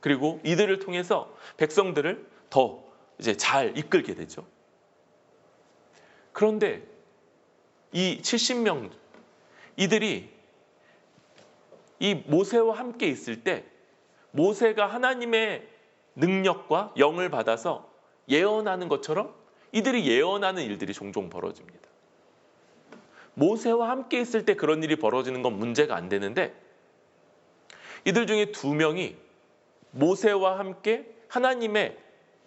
그리고 이들을 통해서 백성들을 더 이제 잘 이끌게 되죠. 그런데 이 70명, 이들이 이 모세와 함께 있을 때 모세가 하나님의 능력과 영을 받아서 예언하는 것처럼 이들이 예언하는 일들이 종종 벌어집니다. 모세와 함께 있을 때 그런 일이 벌어지는 건 문제가 안 되는데 이들 중에 2명이 모세와 함께 하나님의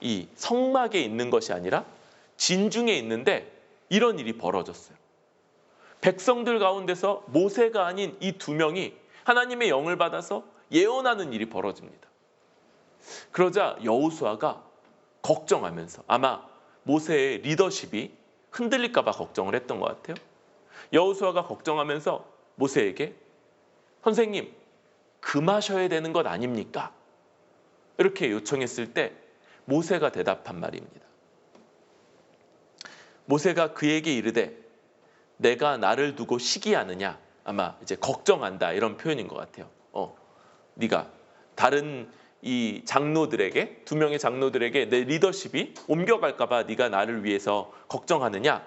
이 성막에 있는 것이 아니라 진중에 있는데 이런 일이 벌어졌어요. 백성들 가운데서 모세가 아닌 이 2명이 하나님의 영을 받아서 예언하는 일이 벌어집니다. 그러자 여호수아가 걱정하면서, 아마 모세의 리더십이 흔들릴까 봐 걱정을 했던 것 같아요. 여호수아가 걱정하면서 모세에게 선생님, 금하셔야 되는 것 아닙니까? 이렇게 요청했을 때 모세가 대답한 말입니다. 모세가 그에게 이르되 내가 나를 두고 시기하느냐, 아마 이제 걱정한다 이런 표현인 것 같아요. 네가 다른 이 장로들에게, 2명의 장로들에게 내 리더십이 옮겨갈까 봐 네가 나를 위해서 걱정하느냐?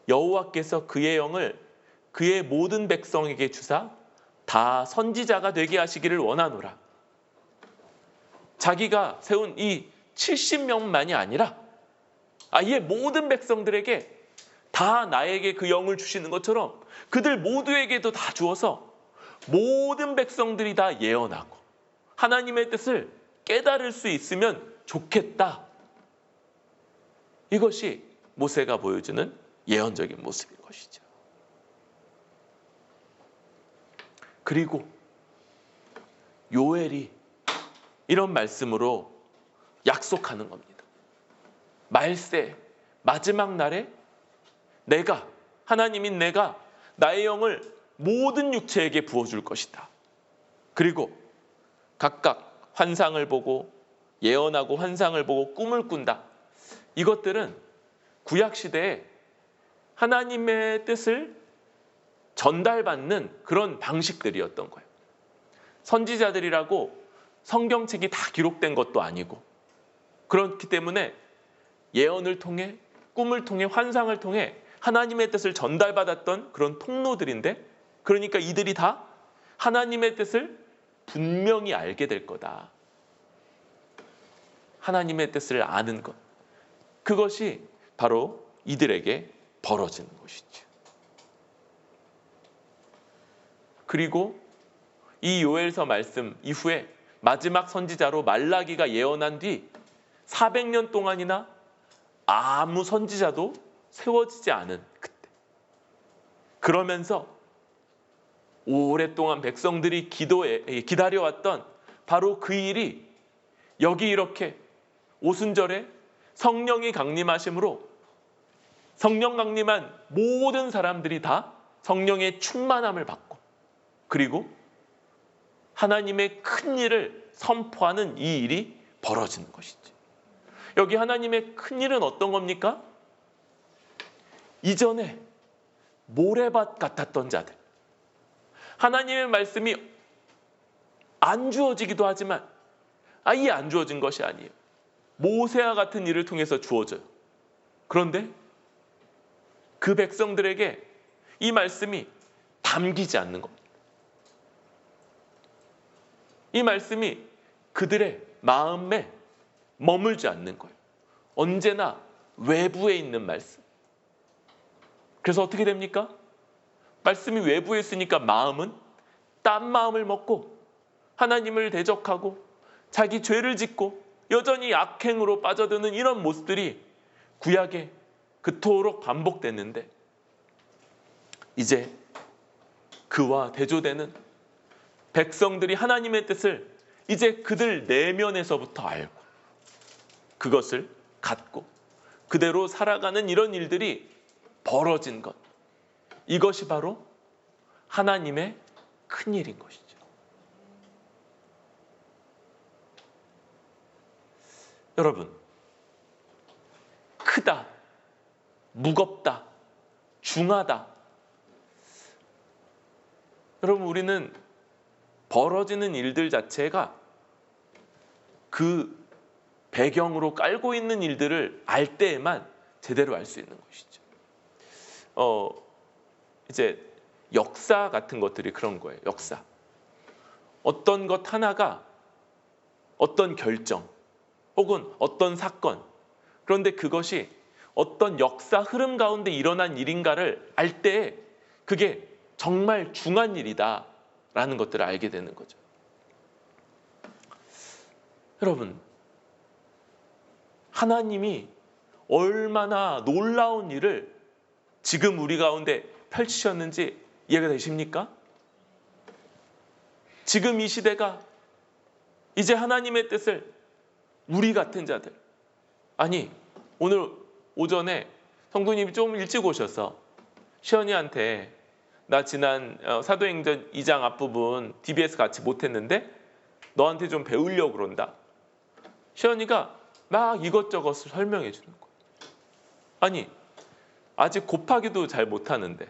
여호와께서 그의 영을 그의 모든 백성에게 주사 다 선지자가 되게 하시기를 원하노라. 자기가 세운 이 70명만이 아니라 아예 모든 백성들에게 다 나에게 그 영을 주시는 것처럼 그들 모두에게도 다 주어서 모든 백성들이 다 예언하고 하나님의 뜻을 깨달을 수 있으면 좋겠다. 이것이 모세가 보여주는 예언적인 모습인 것이죠. 그리고 요엘이 이런 말씀으로 약속하는 겁니다. 말세, 마지막 날에 내가, 하나님인 내가 나의 영을 모든 육체에게 부어줄 것이다. 그리고 각각 환상을 보고 예언하고 환상을 보고 꿈을 꾼다. 이것들은 구약 시대에 하나님의 뜻을 전달받는 그런 방식들이었던 거예요. 선지자들이라고 성경책이 다 기록된 것도 아니고, 그렇기 때문에 예언을 통해, 꿈을 통해, 환상을 통해 하나님의 뜻을 전달받았던 그런 통로들인데, 그러니까 이들이 다 하나님의 뜻을 분명히 알게 될 거다. 하나님의 뜻을 아는 것, 그것이 바로 이들에게 벌어지는 것이죠. 그리고 이 요엘서 말씀 이후에 마지막 선지자로 말라기가 예언한 뒤 400년 동안이나 아무 선지자도 세워지지 않은 그때, 그러면서 오랫동안 백성들이 기다려왔던 바로 그 일이 여기 이렇게 오순절에 성령이 강림하심으로 성령 강림한 모든 사람들이 다 성령의 충만함을 받고, 그리고 하나님의 큰 일을 선포하는 이 일이 벌어지는 것이지. 여기 하나님의 큰 일은 어떤 겁니까? 이전에 모래밭 같았던 자들, 하나님의 말씀이 안 주어지기도 하지만 아예 안 주어진 것이 아니에요. 모세와 같은 일을 통해서 주어져요. 그런데 그 백성들에게 이 말씀이 담기지 않는 겁니다. 이 말씀이 그들의 마음에 머물지 않는 거예요. 언제나 외부에 있는 말씀. 그래서 어떻게 됩니까? 말씀이 외부에 있으니까 마음은 딴 마음을 먹고 하나님을 대적하고 자기 죄를 짓고 여전히 악행으로 빠져드는 이런 모습들이 구약에 그토록 반복됐는데, 이제 그와 대조되는 백성들이 하나님의 뜻을 이제 그들 내면에서부터 알고 그것을 갖고 그대로 살아가는 이런 일들이 벌어진 것, 이것이 바로 하나님의 큰 일인 것이죠. 여러분, 크다, 무겁다, 중하다. 여러분, 우리는 벌어지는 일들 자체가 그 배경으로 깔고 있는 일들을 알 때에만 제대로 알 수 있는 것이죠. 이제 역사 같은 것들이 그런 거예요. 역사. 어떤 것 하나가 어떤 결정 혹은 어떤 사건, 그런데 그것이 어떤 역사 흐름 가운데 일어난 일인가를 알 때에 그게 정말 중한 일이다라는 것들을 알게 되는 거죠. 여러분, 하나님이 얼마나 놀라운 일을 지금 우리 가운데 펼치셨는지 이해가 되십니까? 지금 이 시대가 이제 하나님의 뜻을 우리 같은 자들, 아니 오늘 오전에 성도님이 좀 일찍 오셔서 시연이한테 나 지난 사도행전 2장 앞부분 DBS 같이 못했는데 너한테 좀 배우려고 그런다. 시연이가 막 이것저것을 설명해 주는 거예요. 아니 아직 곱하기도 잘 못하는데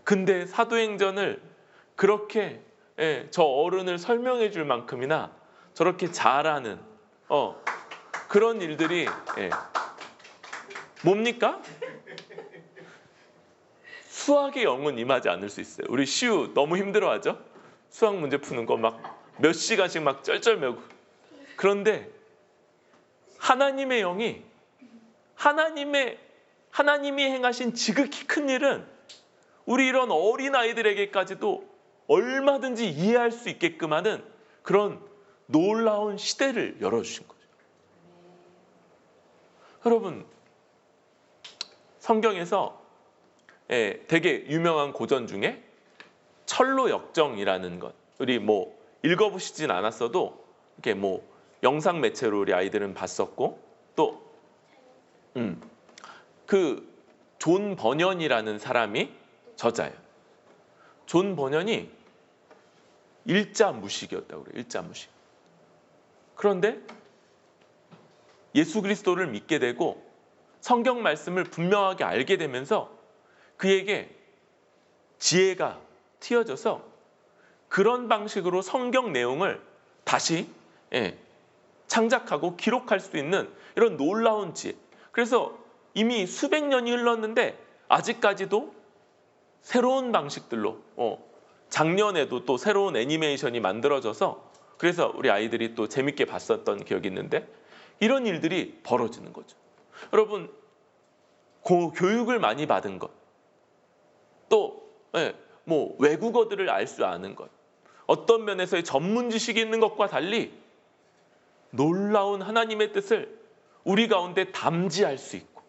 근데 사도행전을 그렇게 저 어른을 설명해 줄 만큼이나 저렇게 잘하는 그런 일들이 뭡니까? 수학의 영은 임하지 않을 수 있어요. 우리 시우 너무 힘들어하죠? 수학 문제 푸는 거 막 몇 시간씩 막 쩔쩔매고. 그런데 하나님의 영이 하나님이 행하신 지극히 큰 일은 우리 이런 어린 아이들에게까지도 얼마든지 이해할 수 있게끔 하는 그런 놀라운 시대를 열어주신 거죠. 여러분, 성경에서 되게 유명한 고전 중에 철로 역정이라는 것, 우리 뭐 읽어보시진 않았어도 이렇게 뭐 영상 매체로 우리 아이들은 봤었고, 또 그 존 버년이라는 사람이 저자예요. 존 버년이 일자무식이었다고 그래요. 일자무식. 그런데 예수 그리스도를 믿게 되고 성경 말씀을 분명하게 알게 되면서 그에게 지혜가 튀어져서 그런 방식으로 성경 내용을 다시 창작하고 기록할 수 있는 이런 놀라운 지혜. 그래서 이미 수백 년이 흘렀는데 아직까지도 새로운 방식들로 작년에도 또 새로운 애니메이션이 만들어져서 그래서 우리 아이들이 또 재밌게 봤었던 기억이 있는데 이런 일들이 벌어지는 거죠. 여러분, 교육을 많이 받은 것, 또 외국어들을 알 수 아는 것, 어떤 면에서의 전문 지식이 있는 것과 달리 놀라운 하나님의 뜻을 우리 가운데 담지할 수 있고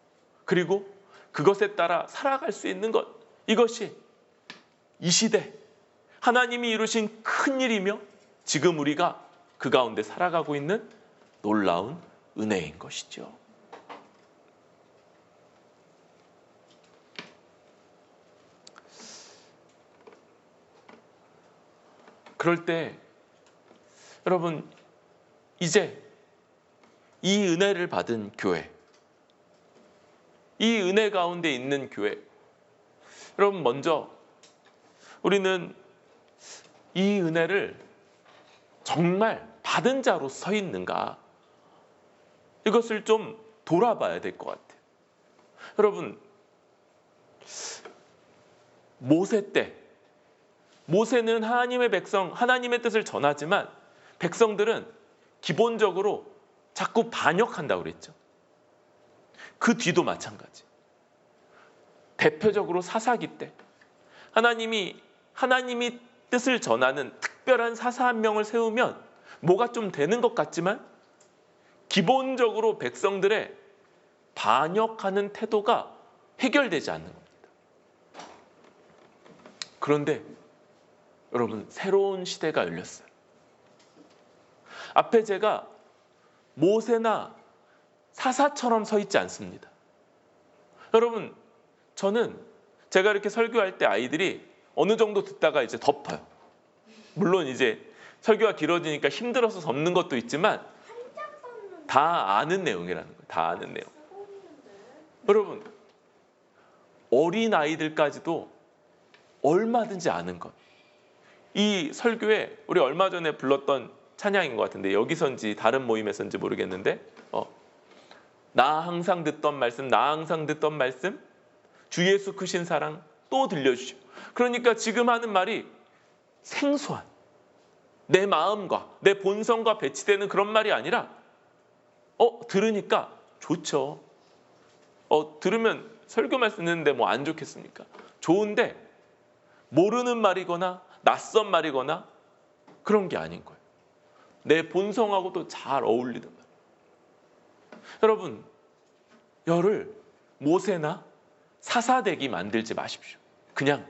그리고 그것에 따라 살아갈 수 있는 것, 이것이 이 시대 하나님이 이루신 큰 일이며 지금 우리가 그 가운데 살아가고 있는 놀라운 은혜인 것이죠. 그럴 때 여러분, 이제 이 은혜를 받은 교회, 이 은혜 가운데 있는 교회, 여러분 먼저 우리는 이 은혜를 정말 받은 자로 서 있는가, 이것을 좀 돌아봐야 될 것 같아요. 여러분, 모세 때 모세는 하나님의 백성, 하나님의 뜻을 전하지만 백성들은 기본적으로 자꾸 반역한다고 그랬죠. 그 뒤도 마찬가지. 대표적으로 사사기 때 하나님이 뜻을 전하는 특별한 사사 한 명을 세우면 뭐가 좀 되는 것 같지만 기본적으로 백성들의 반역하는 태도가 해결되지 않는 겁니다. 그런데 여러분, 새로운 시대가 열렸어요. 앞에 제가 모세나 사사처럼 서 있지 않습니다. 여러분, 저는 제가 이렇게 설교할 때 아이들이 어느 정도 듣다가 이제 덮어요. 물론 이제 설교가 길어지니까 힘들어서 덮는 것도 있지만 다 아는 내용이라는 거예요. 다 아는 내용. 여러분, 어린 아이들까지도 얼마든지 아는 것. 이 설교에 우리 얼마 전에 불렀던 찬양인 것 같은데 여기선지 다른 모임에선지 모르겠는데 나 항상 듣던 말씀, 나 항상 듣던 말씀, 주 예수 크신 사랑 또 들려주시오. 그러니까 지금 하는 말이 생소한 내 마음과 내 본성과 배치되는 그런 말이 아니라 들으니까 좋죠. 들으면 설교 말씀 듣는데 뭐 안 좋겠습니까? 좋은데 모르는 말이거나 낯선 말이거나 그런 게 아닌 거예요. 내 본성하고도 잘 어울리는 말. 여러분, 열을 모세나 사사되기 만들지 마십시오. 그냥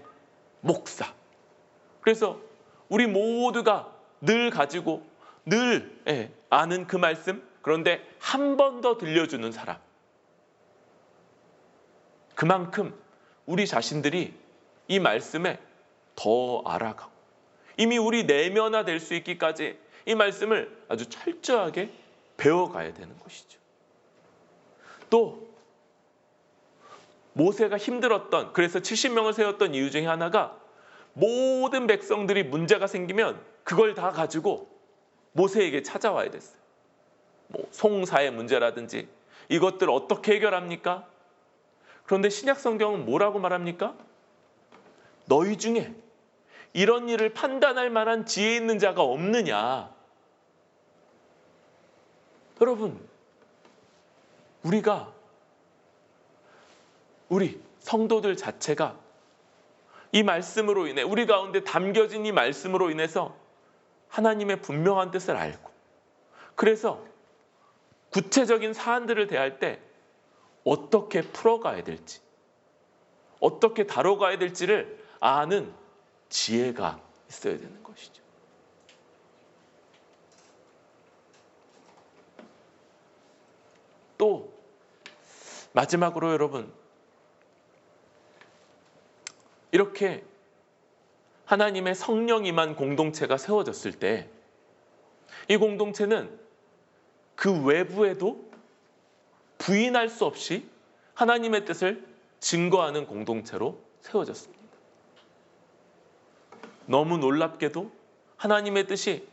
목사. 그래서 우리 모두가 늘 가지고 늘 아는 그 말씀, 그런데 한 번 더 들려주는 사람. 그만큼 우리 자신들이 이 말씀에 더 알아가고 이미 우리 내면화될 수 있기까지 이 말씀을 아주 철저하게 배워가야 되는 것이죠. 또 모세가 힘들었던, 그래서 70명을 세웠던 이유 중에 하나가 모든 백성들이 문제가 생기면 그걸 다 가지고 모세에게 찾아와야 됐어요. 송사의 문제라든지 이것들 어떻게 해결합니까? 그런데 신약 성경은 뭐라고 말합니까? 너희 중에 이런 일을 판단할 만한 지혜 있는 자가 없느냐? 여러분, 우리 성도들 자체가 이 말씀으로 인해, 우리 가운데 담겨진 이 말씀으로 인해서 하나님의 분명한 뜻을 알고, 그래서 구체적인 사안들을 대할 때 어떻게 풀어가야 될지, 어떻게 다뤄가야 될지를 아는 지혜가 있어야 되는 것이죠. 또 마지막으로 여러분, 이렇게 하나님의 성령 임한 공동체가 세워졌을 때 이 공동체는 그 외부에도 부인할 수 없이 하나님의 뜻을 증거하는 공동체로 세워졌습니다. 너무 놀랍게도 하나님의 뜻이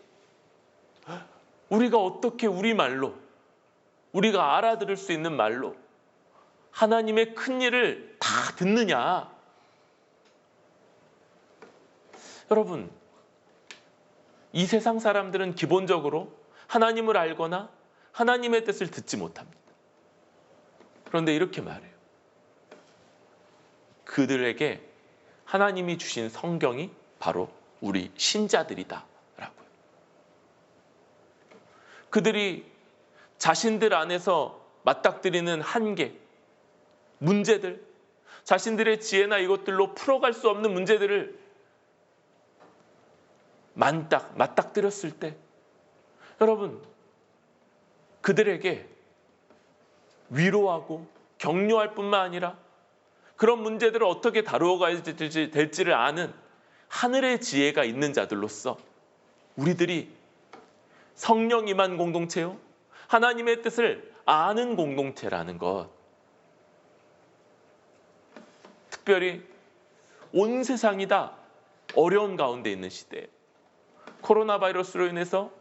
우리가 어떻게 우리 말로, 우리가 알아들을 수 있는 말로 하나님의 큰 일을 다 듣느냐. 여러분, 이 세상 사람들은 기본적으로 하나님을 알거나 하나님의 뜻을 듣지 못합니다. 그런데 이렇게 말해요. 그들에게 하나님이 주신 성경이 바로 우리 신자들이다 라고요. 그들이 자신들 안에서 맞닥뜨리는 한계, 문제들, 자신들의 지혜나 이것들로 풀어갈 수 없는 문제들을 맞닥뜨렸을 때 여러분, 그들에게 위로하고 격려할 뿐만 아니라 그런 문제들을 어떻게 다루어가야 될지를 아는 하늘의 지혜가 있는 자들로서 우리들이 성령 임한 공동체요, 하나님의 뜻을 아는 공동체라는 것, 특별히 온 세상이 다 어려운 가운데 있는 시대에 코로나 바이러스로 인해서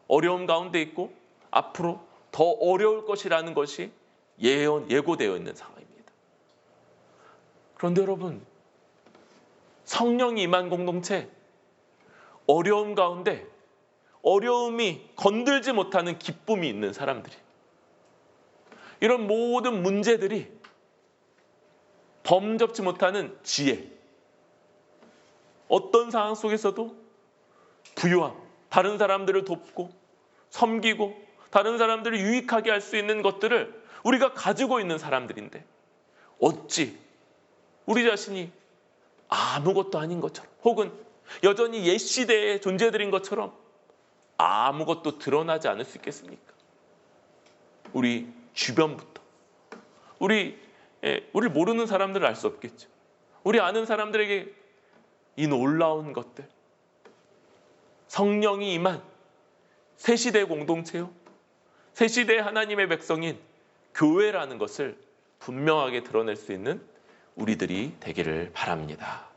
어려움 가운데 있고 앞으로 더 어려울 것이라는 것이 예고되어 있는 상황입니다. 그런데 여러분, 성령이 임한 공동체, 어려움 가운데 어려움이 건들지 못하는 기쁨이 있는 사람들이, 이런 모든 문제들이 범접지 못하는 지혜, 어떤 상황 속에서도 부유함, 다른 사람들을 돕고 섬기고 다른 사람들을 유익하게 할 수 있는 것들을 우리가 가지고 있는 사람들인데 어찌 우리 자신이 아무것도 아닌 것처럼, 혹은 여전히 옛 시대의 존재들인 것처럼 아무것도 드러나지 않을 수 있겠습니까? 우리 주변부터, 우리를 모르는 사람들은 알 수 없겠죠. 우리 아는 사람들에게 이 놀라운 것들, 성령이 임한 새시대 공동체요, 새시대 하나님의 백성인 교회라는 것을 분명하게 드러낼 수 있는 우리들이 되기를 바랍니다.